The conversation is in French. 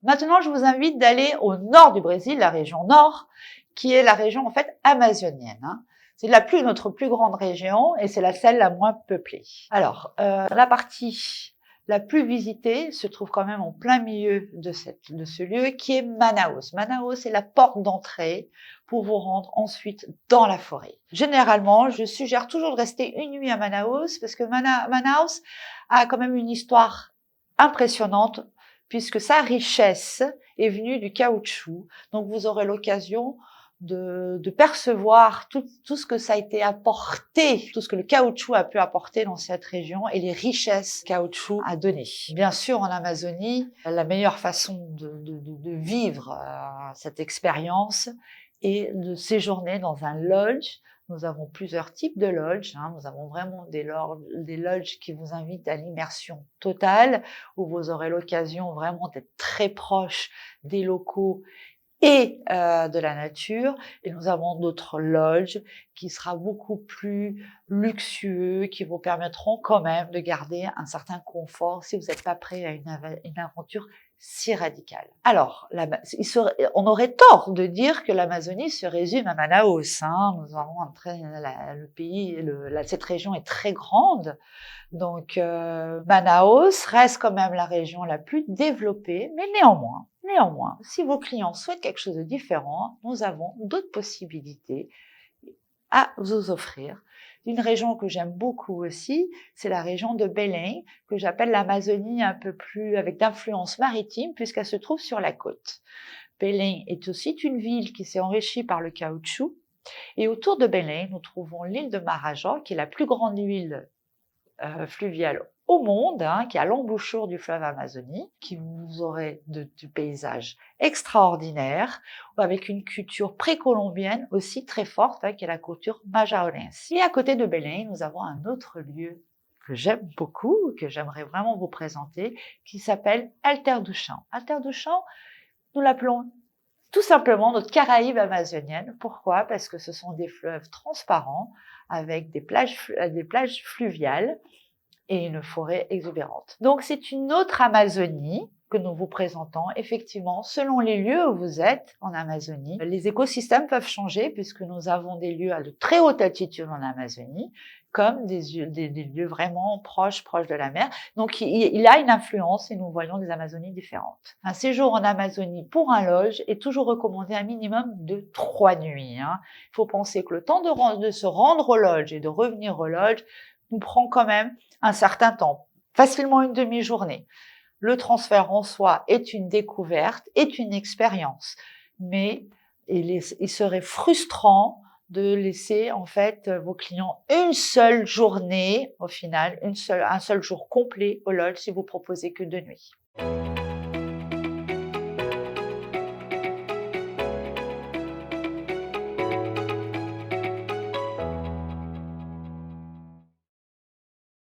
Maintenant, je vous invite d'aller au nord du Brésil, la région nord, qui est la région en fait amazonienne. C'est notre plus grande région et c'est celle la moins peuplée. Alors, la partie la plus visitée se trouve quand même en plein milieu de ce lieu qui est Manaus. Manaus est la porte d'entrée pour vous rendre ensuite dans la forêt. Généralement, je suggère toujours de rester une nuit à Manaus parce que Manaus a quand même une histoire impressionnante puisque sa richesse est venue du caoutchouc. Donc, vous aurez l'occasion de percevoir tout ce que ça a été apporté, tout ce que le caoutchouc a pu apporter dans cette région et les richesses que le caoutchouc a donné. Bien sûr, en Amazonie, la meilleure façon de vivre cette expérience est de séjourner dans un lodge. Nous avons plusieurs types de lodges. Nous avons vraiment des lodges qui vous invitent à l'immersion totale, où vous aurez l'occasion vraiment d'être très proche des locaux et de la nature. Et nous avons d'autres lodges qui sera beaucoup plus luxueux, qui vous permettront quand même de garder un certain confort si vous n'êtes pas prêt à une aventure si radicale. Alors, on aurait tort de dire que l'Amazonie se résume à Manaus. Nous avons le pays, cette région est très grande. Donc, Manaus reste quand même la région la plus développée, mais néanmoins, si vos clients souhaitent quelque chose de différent, nous avons d'autres possibilités à vous offrir. Une région que j'aime beaucoup aussi, c'est la région de Belém, que j'appelle l'Amazonie un peu plus avec d'influence maritime, puisqu'elle se trouve sur la côte. Belém est aussi une ville qui s'est enrichie par le caoutchouc. Et autour de Belém, nous trouvons l'île de Marajó, qui est la plus grande île fluviale au monde, qui est à l'embouchure du fleuve Amazonie, qui vous aurez du paysage extraordinaire, avec une culture précolombienne aussi très forte, qui est la culture majaolense. Et à côté de Belém, nous avons un autre lieu que j'aime beaucoup, que j'aimerais vraiment vous présenter, qui s'appelle Alter do Chão. Alter do Chão, nous l'appelons tout simplement notre Caraïbe amazonienne. Pourquoi? Parce que ce sont des fleuves transparents avec des plages fluviales et une forêt exubérante. Donc, c'est une autre Amazonie que nous vous présentons. Effectivement, selon les lieux où vous êtes en Amazonie, les écosystèmes peuvent changer puisque nous avons des lieux à de très haute altitude en Amazonie, comme des lieux vraiment proches de la mer. Donc, il a une influence et nous voyons des Amazonies différentes. Un séjour en Amazonie pour un lodge est toujours recommandé un minimum de 3 nuits. Il faut penser que le temps de se rendre au lodge et de revenir au lodge nous prend quand même un certain temps, facilement une demi-journée. Le transfert en soi est une découverte, est une expérience, mais il serait frustrant de laisser en fait vos clients une seule journée au final, un seul jour complet au lodge si vous proposez que 2 nuits.